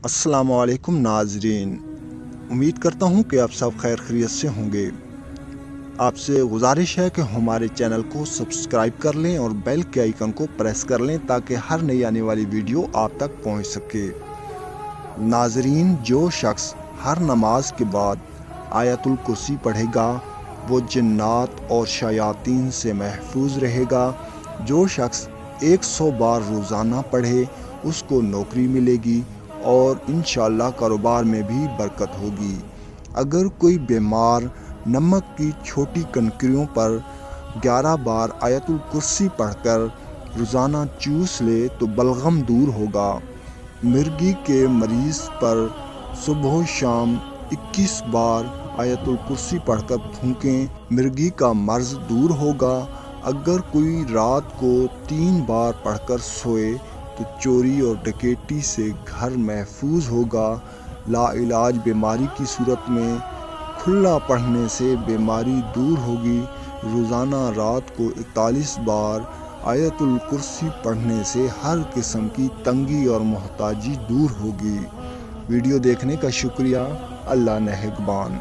السلام علیکم ناظرین، امید کرتا ہوں کہ آپ سب خیر خیریت سے ہوں گے۔ آپ سے گزارش ہے کہ ہمارے چینل کو سبسکرائب کر لیں اور بیل کے آئیکن کو پریس کر لیں تاکہ ہر نئی آنے والی ویڈیو آپ تک پہنچ سکے۔ ناظرین، جو شخص ہر نماز کے بعد آیت الکرسی پڑھے گا وہ جنات اور شیاطین سے محفوظ رہے گا۔ جو شخص 100 بار روزانہ پڑھے اس کو نوکری ملے گی اور انشاءاللہ کاروبار میں بھی برکت ہوگی۔ اگر کوئی بیمار نمک کی چھوٹی کنکریوں پر 11 بار آیت الکرسی پڑھ کر روزانہ چوس لے تو بلغم دور ہوگا۔ مرگی کے مریض پر صبح و شام 21 بار آیت الکرسی پڑھ کر پھونکیں، مرگی کا مرض دور ہوگا۔ اگر کوئی رات کو 3 بار پڑھ کر سوئے تو چوری اور ڈکیتی سے گھر محفوظ ہوگا۔ لا علاج بیماری کی صورت میں کھلا پڑھنے سے بیماری دور ہوگی۔ روزانہ رات کو 41 بار آیت الکرسی پڑھنے سے ہر قسم کی تنگی اور محتاجی دور ہوگی۔ ویڈیو دیکھنے کا شکریہ۔ اللہ نگہبان۔